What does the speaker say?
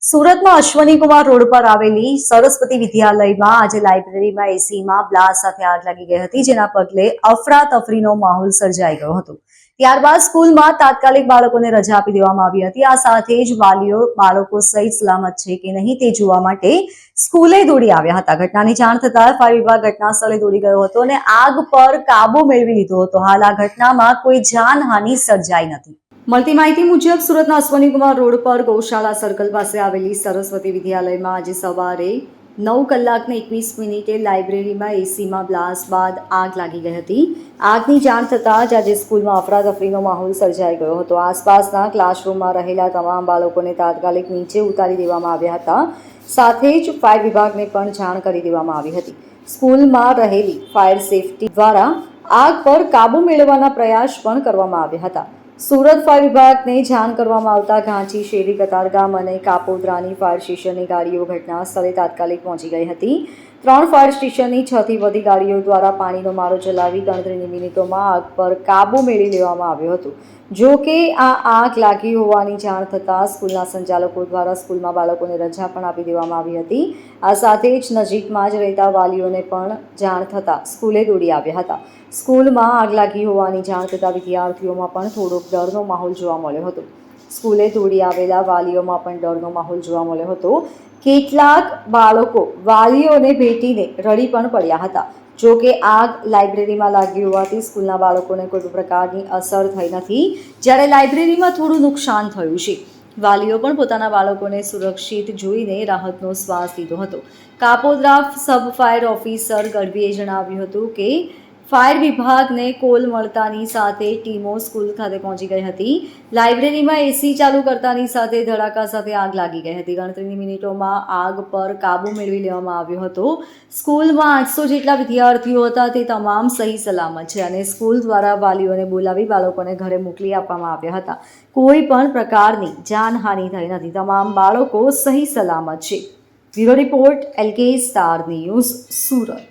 સુરતમાં અશ્વની કુમાર રોડ પર આવેલી સરસ્વતી વિદ્યાલયમાં આજે લાઇબ્રેરીમાં એસીમાં બ્લાસ્ટ સાથે આગ લાગી ગઈ હતી, જેના પગલે અફરાતફરીનો માહોલ સર્જાઈ ગયો હતો. ત્યારબાદ સ્કૂલમાં તાત્કાલિક બાળકોને રજા આપી દેવામાં આવી હતી. આ સાથે જ વાલીઓ બાળકો સહી સલામત છે કે નહીં તે જોવા માટે સ્કૂલે દોડી આવ્યા હતા. ઘટનાની જાણ થતાં ફાયર વિભાગ ઘટના સ્થળે દોડી ગયો હતો અને આગ પર કાબુ મેળવી લીધો હતો. હાલ આ ઘટનામાં કોઈ જાનહાનિ સર્જાઈ નથી. મળતી માહિતી મુજબ સુરતના અશ્વની કુમાર રોડ પર ગૌશાળા સર્કલ પાસે આવેલી સરસ્વતી વિદ્યાલયમાં આજે સવારે 9:21 લાઇબ્રેરીમાં એસીમાં બ્લાસ્ટ બાદ આગ લાગી ગઈ હતી. આગની જાણ થતાં જ આજે સ્કૂલમાં અફરાતફરીનો માહોલ સર્જાઈ ગયો હતો. આસપાસના ક્લાસરૂમમાં રહેલા તમામ બાળકોને તાત્કાલિક નીચે ઉતારી દેવામાં આવ્યા હતા. સાથે જ ફાયર વિભાગને પણ જાણ કરી દેવામાં આવી હતી. સ્કૂલમાં રહેલી ફાયર સેફટી દ્વારા આગ પર કાબુ મેળવવાના પ્રયાસ પણ કરવામાં આવ્યા હતા. સુરત ફાયર વિભાગને જાણ કરવામાં આવતા ઘાંચી, શેરી, કતારગામ અને કાપોદ્રાની ફાયર સ્ટેશનની ગાડીઓ ઘટના સ્થળે તાત્કાલિક પહોંચી ગઈ હતી. 3 ફાયર સ્ટેશનની 6 થી વધુ ગાડીઓ દ્વારા પાણીનો મારો ચલાવી ગણતરીની મિનિટોમાં આગ પર કાબુ મેળવી લેવામાં આવ્યો હતો. જો કે આ આગ લાગી હોવાની જાણ થતાં સ્કૂલના સંચાલકો દ્વારા સ્કૂલમાં બાળકોને રજા પણ આપી દેવામાં આવી હતી. આ સાથે જ નજીકમાં જ રહેતા વાલીઓને પણ જાણ થતાં સ્કૂલે દોડી આવ્યા હતા. સ્કૂલમાં આગ લાગી હોવાની જાણ થતાં વિદ્યાર્થીઓમાં પણ થોડોક ડરનો માહોલ જોવા મળ્યો હતો. સ્કૂલે દોડી આવેલા વાલીઓમાં પણ ડરનો માહોલ જોવા મળ્યો હતો. કેટલાક બાળકો વાલીઓને ભેટીને રડી પણ પડ્યા હતા. જો કે આગ લાઇબ્રેરીમાં લાગી હોવાથી સ્કૂલના બાળકોને કોઈ પ્રકારની અસર થઈ નથી, જ્યારે લાઇબ્રેરીમાં થોડું નુકસાન થયું છે. વાલીઓ પણ પોતાના બાળકોને સુરક્ષિત જોઈને રાહતનો શ્વાસ લીધો હતો. કાપોદ્રા સબ ફાયર ઓફિસર ગઢવીએ જણાવ્યું હતું કે ફાયર વિભાગને કોલ મળતાની સાથે ટીમો સ્કૂલ ખાતે પહોંચી ગઈ હતી. લાઇબ્રેરીમાં એસી ચાલુ કરતાની સાથે ધડાકા સાથે આગ લાગી ગઈ હતી. ગણતરીની મિનિટોમાં આગ પર કાબુ મેળવી લેવામાં આવ્યો હતો. સ્કૂલમાં 800 જેટલા વિદ્યાર્થીઓ હતા, તે તમામ સહી સલામત છે અને સ્કૂલ દ્વારા વાલીઓને બોલાવી બાળકોને ઘરે મોકલી આપવામાં આવ્યા હતા. કોઈ પણ પ્રકારની જાનહાનિ થઈ નથી. તમામ બાળકો સહી સલામત છે. Bureau report, LK star news, Surat.